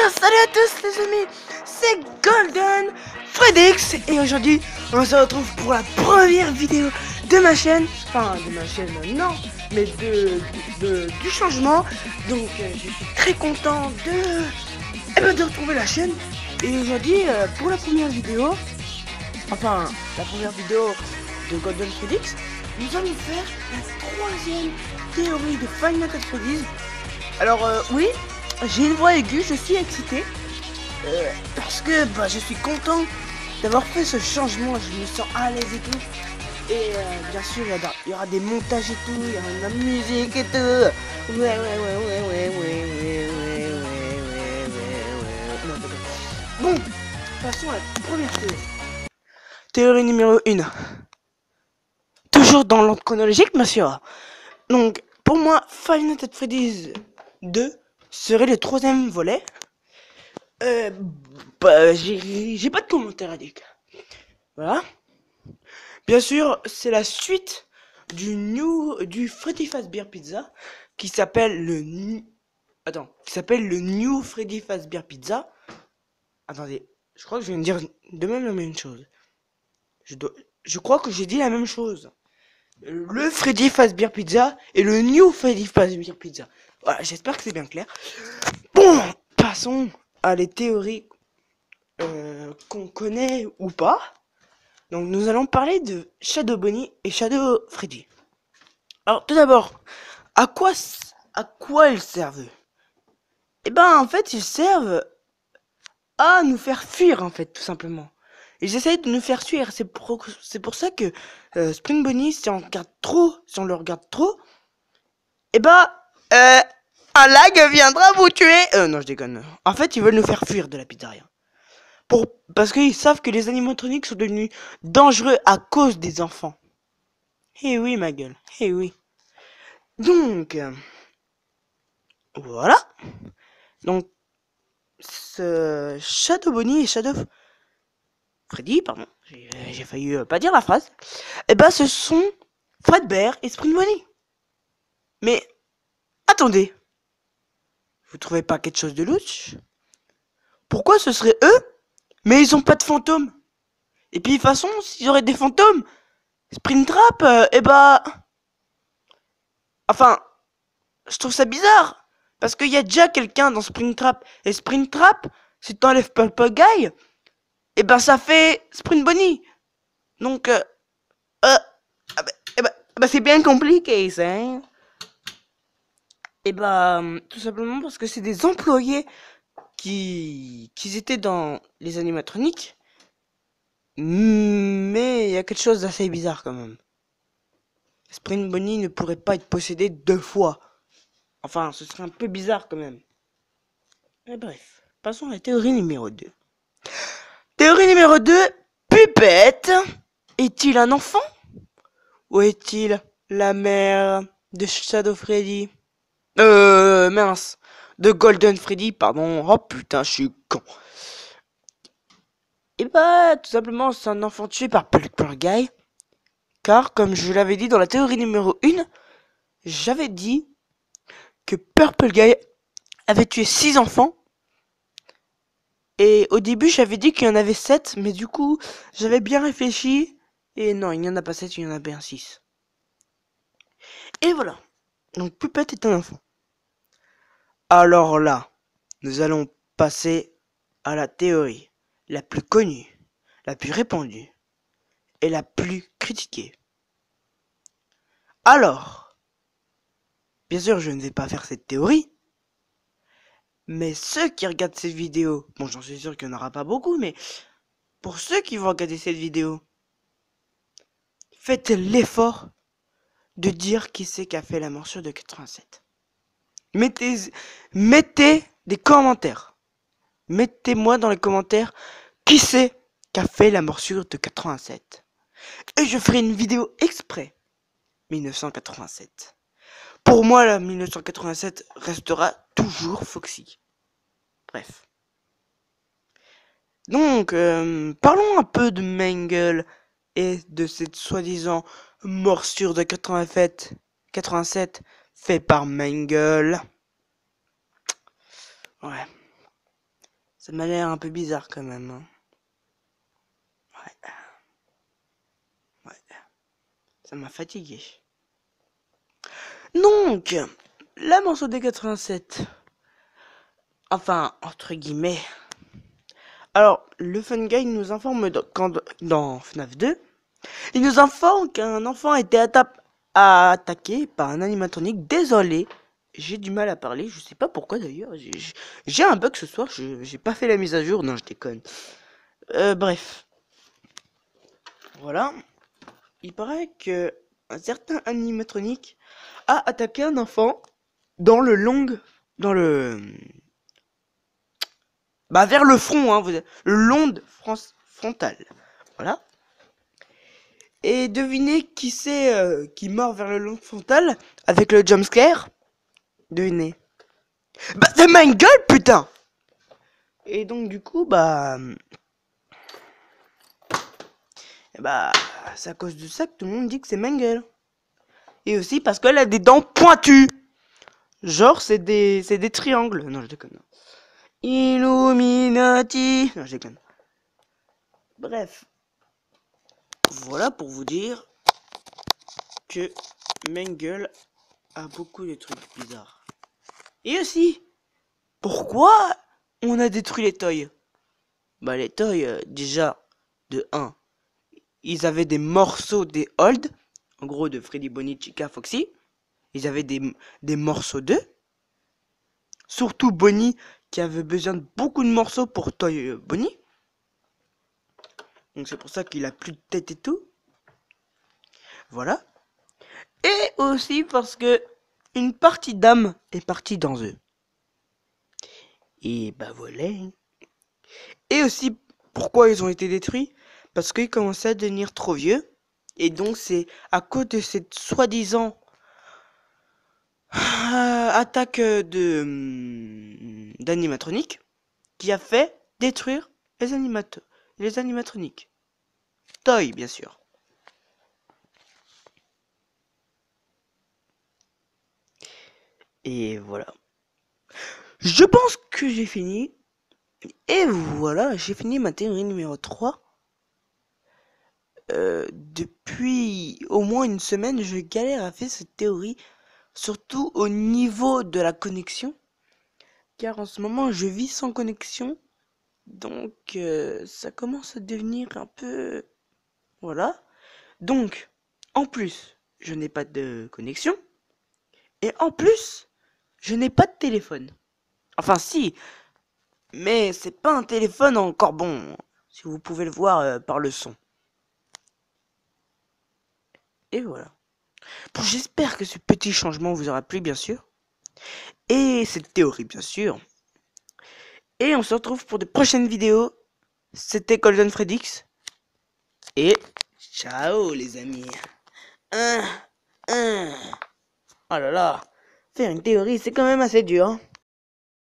bien salut à tous les amis, c'est Golden Fredix et aujourd'hui on se retrouve pour la première vidéo de ma chaîne, enfin de ma chaîne non, mais du changement. Donc je suis très content de retrouver la chaîne et aujourd'hui pour la première vidéo, enfin la première vidéo de Golden Fredix, nous allons faire la troisième théorie de Five Nights at Freddy's. Alors oui, j'ai une voix aiguë, je suis excité parce que je suis content d'avoir fait ce changement, je me sens à l'aise et tout. Et bien sûr il y aura des montages et tout, il y aura de la musique et tout. Ouais. Non, d'accord. Bon, passons à la première théorie. Théorie numéro 1. Toujours dans l'ordre chronologique, monsieur. Donc, pour moi, Five Nights at Freddy's 2 serait le troisième volet. J'ai pas de commentaire à dire. Voilà. Bien sûr, c'est la suite du Freddy Fazbear Pizza qui s'appelle le New Freddy Fazbear Pizza. Attendez, je crois que je viens de dire de même la même chose. Je crois que j'ai dit la même chose. Le Freddy Fazbear Pizza et le New Freddy Fazbear Pizza. Voilà, j'espère que c'est bien clair. Bon, passons à les théories qu'on connaît ou pas. Donc nous allons parler de Shadow Bonnie et Shadow Freddy. Alors tout d'abord, à quoi ils servent? Eh ben en fait ils servent à nous faire fuir en fait tout simplement. Ils essayent de nous faire fuir. C'est pour ça que Spring Bonnie, si on le regarde trop, eh ben un lag viendra vous tuer. Non je déconne. En fait ils veulent nous faire fuir de la pizzeria. Parce qu'ils savent que les animatroniques sont devenus dangereux à cause des enfants. Eh oui, ma gueule. Eh oui. Donc, voilà. Donc, ce Shadow Bonnie et Shadow Freddy, pardon, j'ai failli pas dire la phrase. Eh ben, ce sont Fredbear et Spring Bonnie. Mais, attendez. Vous trouvez pas quelque chose de louche? Pourquoi ce serait eux? Mais ils ont pas de fantômes. Et puis, de toute façon, s'ils auraient des fantômes, Springtrap, enfin, je trouve ça bizarre. Parce qu'il y a déjà quelqu'un dans Springtrap. Et Springtrap, si t'enlèves Purple Guy, et ben ça fait Spring Bonnie. Donc, c'est bien compliqué, ça. Hein. Et tout simplement parce que c'est des employés qui étaient dans les animatroniques. Mais il y a quelque chose d'assez bizarre quand même. Spring Bonnie ne pourrait pas être possédé 2 fois. Enfin, ce serait un peu bizarre quand même. Et bref, passons à la théorie numéro 2. Théorie numéro 2, Pupette est-il un enfant? Ou est-il la mère de Shadow Freddy? Mince, de Golden Freddy, pardon. Oh putain, je suis con. Et tout simplement, c'est un enfant tué par Purple Guy. Car, comme je l'avais dit dans la théorie numéro 1, j'avais dit que Purple Guy avait tué 6 enfants. Et au début, j'avais dit qu'il y en avait 7, mais du coup, j'avais bien réfléchi. Et non, il n'y en a pas 7, il y en a bien 6. Et voilà. Donc, Pupette est un enfant. Alors là, nous allons passer à la théorie la plus connue, la plus répandue et la plus critiquée. Alors, bien sûr, je ne vais pas faire cette théorie, mais ceux qui regardent cette vidéo, bon, j'en suis sûr qu'il n'y en aura pas beaucoup, mais pour ceux qui vont regarder cette vidéo, faites l'effort de dire qui c'est qui a fait la morsure de 87. Mettez des commentaires. Mettez-moi dans les commentaires qui c'est qui a fait la morsure de 87. Et je ferai une vidéo exprès 1987. Pour moi, la 1987 restera toujours Foxy. Bref. Donc, parlons un peu de Mangle et de cette soi-disant morsure de 87 fait par Mangle. Ouais. Ça m'a l'air un peu bizarre quand même. Hein. Ouais. Ouais. Ça m'a fatigué. Donc, la morceau des 87. Enfin, entre guillemets. Alors, le Fun Guy nous informe dans FNAF 2, il nous informe qu'un enfant a été attaqué par un animatronique. Désolé, j'ai du mal à parler, je sais pas pourquoi d'ailleurs. J'ai un bug ce soir, j'ai pas fait la mise à jour, non je déconne. Bref. Voilà. Il paraît que un certain animatronique a attaqué un enfant dans le vers le front, hein, le l'onde frontale. Voilà. Et devinez qui c'est qui mord vers le long frontal avec le jumpscare. Devinez. Bah c'est Mangle, putain. Et donc du coup c'est à cause de ça que tout le monde dit que c'est Mangle. Et aussi parce qu'elle a des dents pointues. Genre c'est des triangles. Non je déconne. Illuminati. Non je déconne. Bref. Voilà pour vous dire que Mangle a beaucoup de trucs bizarres. Et aussi, pourquoi on a détruit les toys? Bah les toys, déjà, de 1, ils avaient des morceaux des Old, en gros de Freddy, Bonnie, Chica, Foxy. Ils avaient des morceaux d'eux. Surtout Bonnie, qui avait besoin de beaucoup de morceaux pour Toy Bonnie. Donc c'est pour ça qu'il a plus de tête et tout. Voilà. Et aussi parce que une partie d'âme est partie dans eux. Et bah voilà. Et aussi, pourquoi ils ont été détruits? Parce qu'ils commençaient à devenir trop vieux. Et donc c'est à cause de cette soi-disant attaque d'animatronique qui a fait détruire les animatroniques. Toy, bien sûr. Et voilà. Je pense que j'ai fini. Et voilà, j'ai fini ma théorie numéro 3. Depuis au moins une semaine, je galère à faire cette théorie. Surtout au niveau de la connexion. Car en ce moment, je vis sans connexion. Donc, ça commence à devenir un peu... Voilà. Donc, en plus, je n'ai pas de connexion. Et en plus, je n'ai pas de téléphone. Enfin, si. Mais c'est pas un téléphone encore bon. Si vous pouvez le voir par le son. Et voilà. Bon, j'espère que ce petit changement vous aura plu, bien sûr. Et cette théorie, bien sûr. Et on se retrouve pour de prochaines vidéos. C'était Golden Fredix. Et ciao les amis. Oh là là. Faire une théorie, c'est quand même assez dur. Hein.